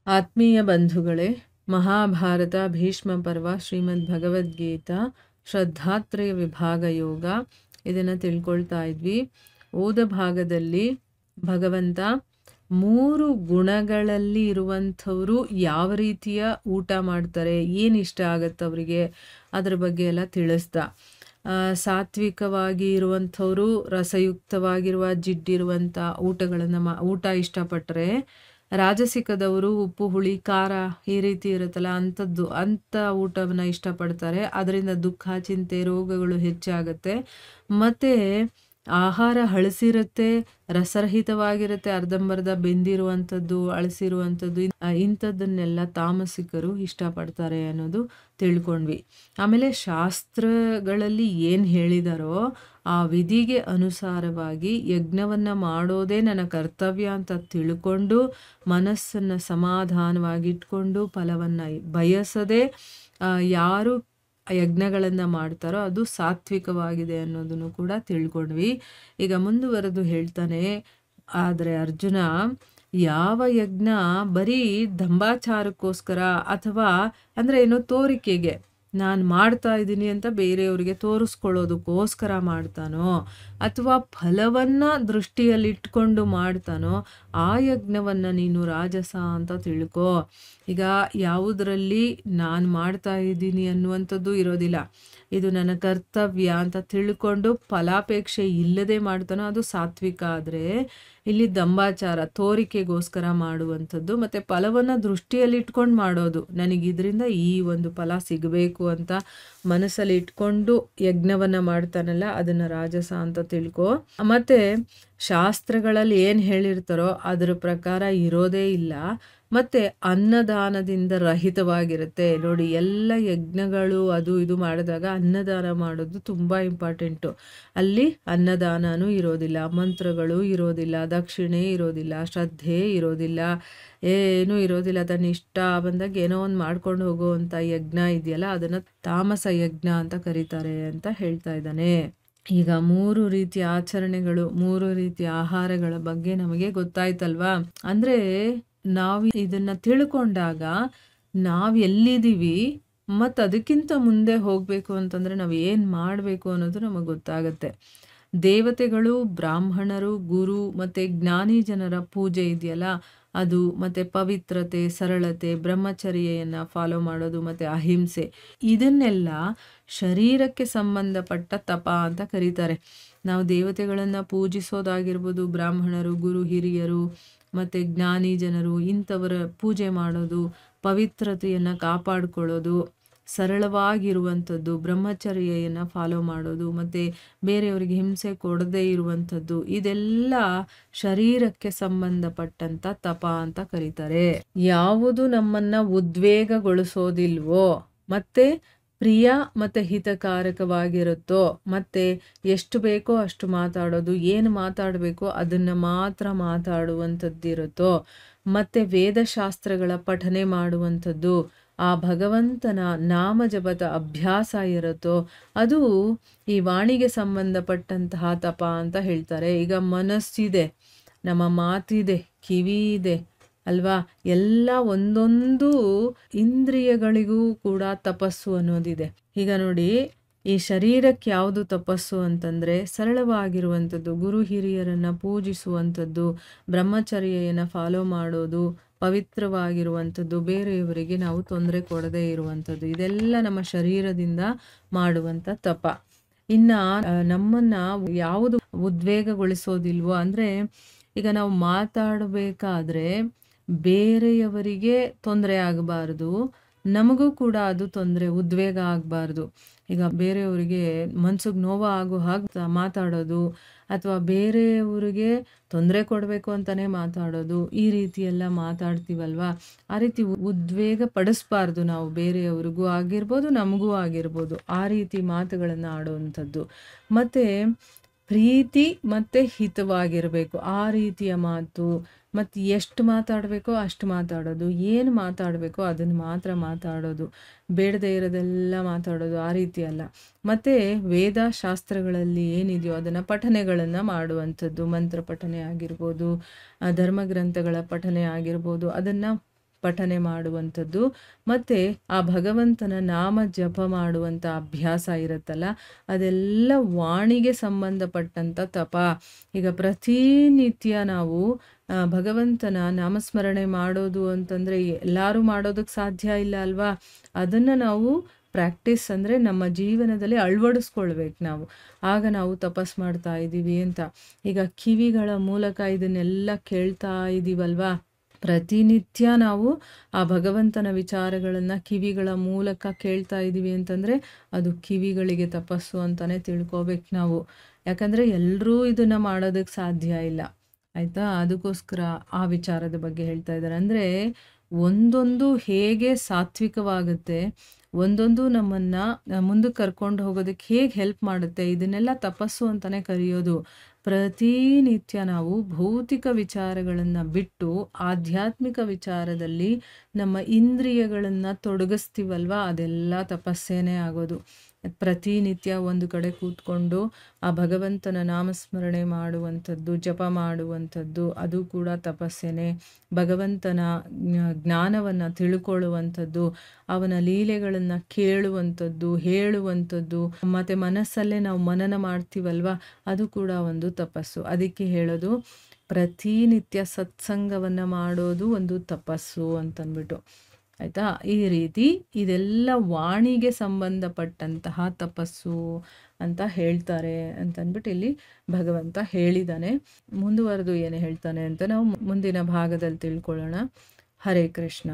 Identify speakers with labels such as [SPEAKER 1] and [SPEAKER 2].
[SPEAKER 1] ಆತ್ಮೀಯ ಬಂಧುಗಳೇ, ಮಹಾಭಾರತ ಭೀಷ್ಮ ಪರ್ವ ಶ್ರೀಮದ್ ಭಗವದ್ಗೀತಾ ಶ್ರದ್ಧಾತ್ರಯ ವಿಭಾಗ ಯೋಗ ಇದನ್ನು ತಿಳ್ಕೊಳ್ತಾ ಇದ್ವಿ. ಓದ ಭಾಗದಲ್ಲಿ ಭಗವಂತ 3 ಗುಣಗಳಲ್ಲಿ ಇರುವಂಥವರು ಯಾವ ರೀತಿಯ ಊಟ ಮಾಡ್ತಾರೆ, ಏನು ಇಷ್ಟ ಆಗತ್ತೆ ಅವರಿಗೆ, ಅದ್ರ ಬಗ್ಗೆ ಎಲ್ಲ ತಿಳಿಸ್ದ. ಸಾತ್ವಿಕವಾಗಿ ಇರುವಂಥವರು ರಸಯುಕ್ತವಾಗಿರುವ ಜಿಡ್ಡಿರುವಂಥ ಊಟ ಇಷ್ಟಪಟ್ಟರೆ, ರಾಜಸಿಕದವರು ಉಪ್ಪು ಹುಳಿ ಖಾರ ಈ ರೀತಿ ಇರುತ್ತಲ್ಲ ಅಂಥ ಊಟವನ್ನು ಇಷ್ಟಪಡ್ತಾರೆ. ಅದರಿಂದ ದುಃಖ ಚಿಂತೆ ರೋಗಗಳು ಹೆಚ್ಚಾಗುತ್ತೆ. ಮತ್ತು ಆಹಾರ ಹಳಸಿರುತ್ತೆ, ರಸರಹಿತವಾಗಿರುತ್ತೆ, ಅರ್ಧಂಬರ್ಧ ಬೆಂದಿರುವಂಥದ್ದು ಅಳಸಿರುವಂಥದ್ದು ಇಂಥದ್ದನ್ನೆಲ್ಲ ತಾಮಸಿಕರು ಇಷ್ಟಪಡ್ತಾರೆ ಅನ್ನೋದು ತಿಳ್ಕೊಂಡ್ವಿ. ಆಮೇಲೆ ಶಾಸ್ತ್ರಗಳಲ್ಲಿ ಏನು ಹೇಳಿದಾರೋ ಆ ವಿಧಿಗೆ ಅನುಸಾರವಾಗಿ ಯಜ್ಞವನ್ನು ಮಾಡೋದೇ ನನ್ನ ಕರ್ತವ್ಯ ಅಂತ ತಿಳ್ಕೊಂಡು ಮನಸ್ಸನ್ನು ಸಮಾಧಾನವಾಗಿಟ್ಕೊಂಡು ಫಲವನ್ನು ಬಯಸದೆ ಯಾರು ಯಜ್ಞಗಳನ್ನು ಮಾಡ್ತಾರೋ ಅದು ಸಾತ್ವಿಕವಾಗಿದೆ ಅನ್ನೋದನ್ನು ಕೂಡ ತಿಳ್ಕೊಂಡ್ವಿ. ಈಗ ಮುಂದುವರೆದು ಹೇಳ್ತಾನೆ, ಆದರೆ ಅರ್ಜುನ ಯಾವ ಯಜ್ಞ ಬರೀ ದಂಬಾಚಾರಕ್ಕೋಸ್ಕರ ಅಥವಾ ಅಂದರೆ ಏನೋ ತೋರಿಕೆಗೆ ನಾನು ಮಾಡ್ತಾ ಇದ್ದೀನಿ ಅಂತ ಬೇರೆಯವರಿಗೆ ತೋರಿಸ್ಕೊಳ್ಳೋದಕ್ಕೋಸ್ಕರ ಮಾಡ್ತಾನೋ ಅಥವಾ ಫಲವನ್ನು ದೃಷ್ಟಿಯಲ್ಲಿಟ್ಕೊಂಡು ಮಾಡ್ತಾನೋ ಆ ಯಜ್ಞವನ್ನು ನೀನು ರಾಜಸ ಅಂತ ತಿಳ್ಕೊ. ಈಗ ಯಾವುದರಲ್ಲಿ ನಾನು ಮಾಡ್ತಾ ಇದ್ದೀನಿ ಅನ್ನುವಂಥದ್ದು ಇರೋದಿಲ್ಲ, ಇದು ನನ್ನ ಕರ್ತವ್ಯ ಅಂತ ತಿಳ್ಕೊಂಡು ಫಲಾಪೇಕ್ಷೆ ಇಲ್ಲದೆ ಮಾಡ್ತಾನೋ ಅದು ಸಾತ್ವಿಕ. ಆದರೆ ಇಲ್ಲಿ ದಂಬಾಚಾರ ತೋರಿಕೆಗೋಸ್ಕರ ಮಾಡುವಂಥದ್ದು ಮತ್ತು ಫಲವನ್ನು ದೃಷ್ಟಿಯಲ್ಲಿ ಇಟ್ಕೊಂಡು ಮಾಡೋದು, ನನಗೆ ಇದರಿಂದ ಈ ಒಂದು ಫಲ ಸಿಗಬೇಕು ಅಂತ ಮನಸ್ಸಲ್ಲಿ ಇಟ್ಕೊಂಡು ಯಜ್ಞವನ್ನು ಮಾಡ್ತಾನಲ್ಲ ಅದನ್ನು ರಾಜಸ ಅಂತ ತಿಳ್ಕೊ. ಮತ್ತು ಶಾಸ್ತ್ರಗಳಲ್ಲಿ ಏನು ಹೇಳಿರ್ತಾರೋ ಅದರ ಪ್ರಕಾರ ಇರೋದೇ ಇಲ್ಲ. ಮತ್ತು ಅನ್ನದಾನದಿಂದ ರಹಿತವಾಗಿರುತ್ತೆ ನೋಡಿ. ಎಲ್ಲ ಯಜ್ಞಗಳು ಅದು ಇದು ಮಾಡಿದಾಗ ಅನ್ನದಾನ ಮಾಡೋದು ತುಂಬ ಇಂಪಾರ್ಟೆಂಟು. ಅಲ್ಲಿ ಅನ್ನದಾನನೂ ಇರೋದಿಲ್ಲ, ಮಂತ್ರಗಳು ಇರೋದಿಲ್ಲ, ದಕ್ಷಿಣೆ ಇರೋದಿಲ್ಲ, ಶ್ರದ್ಧೆ ಇರೋದಿಲ್ಲ, ಏನೂ ಇರೋದಿಲ್ಲ. ತನ್ನ ಇಷ್ಟ ಬಂದಾಗ ಏನೋ ಒಂದು ಮಾಡ್ಕೊಂಡು ಹೋಗುವಂಥ ಯಜ್ಞ ಇದೆಯಲ್ಲ ಅದನ್ನು ತಾಮಸ ಯಜ್ಞ ಅಂತ ಕರೀತಾರೆ ಅಂತ ಹೇಳ್ತಾ ಇದ್ದಾನೆ. ಈಗ 3 ರೀತಿಯ ಆಚರಣೆಗಳು 3 ರೀತಿಯ ಆಹಾರಗಳ ಬಗ್ಗೆ ನಮಗೆ ಗೊತ್ತಾಯ್ತಲ್ವಾ. ಅಂದರೆ ನಾವು ಇದನ್ನು ತಿಳ್ಕೊಂಡಾಗ ನಾವು ಎಲ್ಲಿದ್ದೀವಿ ಮತ್ತು ಅದಕ್ಕಿಂತ ಮುಂದೆ ಹೋಗಬೇಕು ಅಂತಂದರೆ ನಾವು ಏನು ಮಾಡಬೇಕು ಅನ್ನೋದು ನಮಗೆ ಗೊತ್ತಾಗತ್ತೆ. ದೇವತೆಗಳು, ಬ್ರಾಹ್ಮಣರು, ಗುರು ಮತ್ತು ಜ್ಞಾನಿ ಜನರ ಪೂಜೆ ಇದೆಯಲ್ಲ ಅದು, ಮತ್ತು ಪವಿತ್ರತೆ, ಸರಳತೆ, ಬ್ರಹ್ಮಚರ್ಯೆಯನ್ನು ಫಾಲೋ ಮಾಡೋದು ಮತ್ತು ಅಹಿಂಸೆ, ಇದನ್ನೆಲ್ಲ ಶರೀರಕ್ಕೆ ಸಂಬಂಧಪಟ್ಟ ತಪ ಅಂತ ಕರೀತಾರೆ. ನಾವು ದೇವತೆಗಳನ್ನು ಪೂಜಿಸೋದಾಗಿರ್ಬೋದು, ಬ್ರಾಹ್ಮಣರು, ಗುರು ಹಿರಿಯರು ಮತ್ತು ಜ್ಞಾನಿ ಜನರು ಇಂಥವರ ಪೂಜೆ ಮಾಡೋದು, ಪವಿತ್ರತೆಯನ್ನು ಕಾಪಾಡಿಕೊಳ್ಳೋದು, ಸರಳವಾಗಿರುವಂಥದ್ದು, ಬ್ರಹ್ಮಚರ್ಯೆಯನ್ನು ಫಾಲೋ ಮಾಡೋದು ಮತ್ತು ಬೇರೆಯವರಿಗೆ ಹಿಂಸೆ ಕೊಡದೇ ಇರುವಂಥದ್ದು, ಇದೆಲ್ಲ ಶರೀರಕ್ಕೆ ಸಂಬಂಧಪಟ್ಟಂಥ ತಪ ಅಂತ ಕರೀತಾರೆ. ಯಾವುದು ನಮ್ಮನ್ನು ಉದ್ವೇಗಗೊಳಿಸೋದಿಲ್ವೋ ಮತ್ತು ಪ್ರಿಯ ಮತ್ತು ಹಿತಕಾರಕವಾಗಿರುತ್ತೋ ಮತ್ತು ಎಷ್ಟು ಬೇಕೋ ಅಷ್ಟು ಮಾತಾಡೋದು, ಏನು ಮಾತಾಡಬೇಕೋ ಅದನ್ನು ಮಾತ್ರ ಮಾತಾಡುವಂಥದ್ದಿರುತ್ತೋ ಮತ್ತು ವೇದಶಾಸ್ತ್ರಗಳ ಪಠನೆ ಮಾಡುವಂಥದ್ದು, ಆ ಭಗವಂತನ ನಾಮಜಪದ ಅಭ್ಯಾಸ ಇರುತ್ತೋ ಅದು ಈ ವಾಣಿಗೆ ಸಂಬಂಧಪಟ್ಟಂತಹ ತಪ ಅಂತ ಹೇಳ್ತಾರೆ. ಈಗ ಮನಸ್ಸಿದೆ, ನಮ್ಮ ಮಾತಿದೆ, ಕಿವಿ ಇದೆ ಅಲ್ವಾ, ಎಲ್ಲ ಒಂದೊಂದು ಇಂದ್ರಿಯಗಳಿಗೂ ಕೂಡ ತಪಸ್ಸು ಅನ್ನೋದಿದೆ. ಈಗ ನೋಡಿ, ಈ ಶರೀರಕ್ಕೆ ಯಾವುದು ತಪಸ್ಸು ಅಂತಂದರೆ ಸರಳವಾಗಿರುವಂಥದ್ದು, ಗುರು ಹಿರಿಯರನ್ನು ಪೂಜಿಸುವಂಥದ್ದು, ಬ್ರಹ್ಮಚರ್ಯೆಯನ್ನು ಫಾಲೋ ಮಾಡೋದು, ಪವಿತ್ರವಾಗಿರುವಂಥದ್ದು, ಬೇರೆಯವರಿಗೆ ನಾವು ತೊಂದರೆ ಕೊಡದೇ ಇರುವಂಥದ್ದು, ಇದೆಲ್ಲ ನಮ್ಮ ಶರೀರದಿಂದ ಮಾಡುವಂಥ ತಪ. ಇನ್ನು ನಮ್ಮನ್ನು ಯಾವುದು ಉದ್ವೇಗಗೊಳಿಸೋದಿಲ್ವೋ ಅಂದರೆ ಈಗ ನಾವು ಮಾತಾಡಬೇಕಾದ್ರೆ ಬೇರೆಯವರಿಗೆ ತೊಂದರೆ ಆಗಬಾರ್ದು, ನಮಗೂ ಕೂಡ ಅದು ಉದ್ವೇಗ ಆಗಬಾರ್ದು. ಈಗ ಬೇರೆಯವರಿಗೆ ಮನ್ಸಿಗೆ ನೋವು ಆಗೋ ಹಾಗೆ ಮಾತಾಡೋದು ಅಥವಾ ಬೇರೆಯವರಿಗೆ ತೊಂದರೆ ಕೊಡಬೇಕು ಅಂತಲೇ ಮಾತಾಡೋದು, ಈ ರೀತಿಯೆಲ್ಲ ಮಾತಾಡ್ತೀವಲ್ವ, ಆ ರೀತಿ ಉದ್ವೇಗ ಪಡಿಸ್ಬಾರ್ದು ನಾವು. ಬೇರೆಯವ್ರಿಗೂ ಆಗಿರ್ಬೋದು, ನಮಗೂ ಆಗಿರ್ಬೋದು, ಆ ರೀತಿ ಮಾತುಗಳನ್ನು ಆಡುವಂಥದ್ದು. ಮತ್ತು ಪ್ರೀತಿ ಮತ್ತು ಹಿತವಾಗಿರಬೇಕು, ಆ ರೀತಿಯ ಮಾತು. ಮತ್ತು ಎಷ್ಟು ಮಾತಾಡಬೇಕೋ ಅಷ್ಟು ಮಾತಾಡೋದು, ಏನು ಮಾತಾಡಬೇಕೋ ಅದನ್ನು ಮಾತ್ರ ಮಾತಾಡೋದು, ಬೇಡದೇ ಇರೋದೆಲ್ಲ ಮಾತಾಡೋದು, ಆ ರೀತಿ ಅಲ್ಲ. ಮತ್ತು ವೇದಶಾಸ್ತ್ರಗಳಲ್ಲಿ ಏನಿದೆಯೋ ಅದನ್ನು ಪಠನೆಗಳನ್ನು ಮಾಡುವಂಥದ್ದು, ಮಂತ್ರ ಪಠನೆ ಆಗಿರ್ಬೋದು, ಧರ್ಮಗ್ರಂಥಗಳ ಪಠನೆ ಆಗಿರ್ಬೋದು, ಅದನ್ನು ಪಠನೆ ಮಾಡುವಂಥದ್ದು, ಮತ್ತು ಆ ಭಗವಂತನ ನಾಮ ಜಪ ಮಾಡುವಂಥ ಅಭ್ಯಾಸ ಇರುತ್ತಲ್ಲ, ಅದೆಲ್ಲ ವಾಣಿಗೆ ಸಂಬಂಧಪಟ್ಟಂಥ ತಪ. ಈಗ ಪ್ರತಿನಿತ್ಯ ನಾವು ಭಗವಂತನ ನಾಮಸ್ಮರಣೆ ಮಾಡೋದು ಅಂತಂದರೆ ಎಲ್ಲರೂ ಮಾಡೋದಕ್ಕೆ ಸಾಧ್ಯ ಇಲ್ಲ ಅಲ್ವಾ? ಅದನ್ನು ನಾವು ಪ್ರಾಕ್ಟೀಸ್ ಅಂದರೆ ನಮ್ಮ ಜೀವನದಲ್ಲಿ ಅಳವಡಿಸ್ಕೊಳ್ಬೇಕು ನಾವು. ಆಗ ನಾವು ತಪಸ್ ಮಾಡ್ತಾ ಇದ್ದೀವಿ ಅಂತ. ಈಗ ಕಿವಿಗಳ ಮೂಲಕ ಇದನ್ನೆಲ್ಲ ಕೇಳ್ತಾ ಇದ್ದೀವಲ್ವಾ? ಪ್ರತಿನಿತ್ಯ ನಾವು ಆ ಭಗವಂತನ ವಿಚಾರಗಳನ್ನು ಕಿವಿಗಳ ಮೂಲಕ ಕೇಳ್ತಾ ಇದ್ದೀವಿ ಅಂತಂದರೆ ಅದು ಕಿವಿಗಳಿಗೆ ತಪಸ್ಸು ಅಂತಲೇ ತಿಳ್ಕೊಬೇಕು ನಾವು. ಯಾಕಂದರೆ ಎಲ್ಲರೂ ಇದನ್ನು ಮಾಡೋದಕ್ಕೆ ಸಾಧ್ಯ ಇಲ್ಲ, ಆಯಿತಾ? ಅದಕ್ಕೋಸ್ಕರ ಆ ವಿಚಾರದ ಬಗ್ಗೆ ಹೇಳ್ತಾ ಇದ್ದಾರೆ. ಅಂದರೆ ಒಂದೊಂದು ಹೇಗೆ ಸಾತ್ವಿಕವಾಗುತ್ತೆ, ಒಂದೊಂದು ನಮ್ಮನ್ನು ಮುಂದಕ್ಕೆ ಕರ್ಕೊಂಡು ಹೋಗೋದಕ್ಕೆ ಹೇಗೆ ಹೆಲ್ಪ್ ಮಾಡುತ್ತೆ, ಇದನ್ನೆಲ್ಲ ತಪಸ್ಸು ಅಂತಲೇ ಕರೆಯೋದು. ಪ್ರತಿನಿತ್ಯ ನಾವು ಭೌತಿಕ ವಿಚಾರಗಳನ್ನು ಬಿಟ್ಟು ಆಧ್ಯಾತ್ಮಿಕ ವಿಚಾರದಲ್ಲಿ ನಮ್ಮ ಇಂದ್ರಿಯಗಳನ್ನು ತೊಡಗಿಸ್ತೀವಲ್ವ, ಅದೆಲ್ಲ ತಪಸ್ಸೇನೇ ಆಗೋದು. ಪ್ರತಿನಿತ್ಯ ಒಂದು ಕಡೆ ಕೂತ್ಕೊಂಡು ಆ ಭಗವಂತನ ನಾಮಸ್ಮರಣೆ ಮಾಡುವಂಥದ್ದು, ಜಪ ಮಾಡುವಂಥದ್ದು, ಅದು ಕೂಡ ತಪಸ್ಸೇನೆ. ಭಗವಂತನ ಜ್ಞಾನವನ್ನು ತಿಳ್ಕೊಳ್ಳುವಂಥದ್ದು, ಅವನ ಲೀಲೆಗಳನ್ನು ಕೇಳುವಂಥದ್ದು, ಹೇಳುವಂಥದ್ದು, ಮತ್ತು ಮನಸ್ಸಲ್ಲೇ ನಾವು ಮನನ ಮಾಡ್ತೀವಲ್ವ, ಅದು ಕೂಡ ಒಂದು ತಪಸ್ಸು. ಅದಕ್ಕೆ ಹೇಳೋದು ಪ್ರತಿನಿತ್ಯ ಸತ್ಸಂಗವನ್ನು ಮಾಡೋದು ಒಂದು ತಪಸ್ಸು ಅಂತಂದ್ಬಿಟ್ಟು, ಆಯಿತಾ? ಈ ರೀತಿ ಇದೆಲ್ಲ ವಾಣಿಗೆ ಸಂಬಂಧಪಟ್ಟಂತಹ ತಪಸ್ಸು ಅಂತ ಹೇಳ್ತಾರೆ ಅಂತಂದ್ಬಿಟ್ಟು ಇಲ್ಲಿ ಭಗವಂತ ಹೇಳಿದ್ದಾನೆ. ಮುಂದುವರೆದು ಏನು ಹೇಳ್ತಾನೆ ಅಂತ ನಾವು ಮುಂದಿನ ಭಾಗದಲ್ಲಿ ತಿಳ್ಕೊಳ್ಳೋಣ. ಹರೇ ಕೃಷ್ಣ.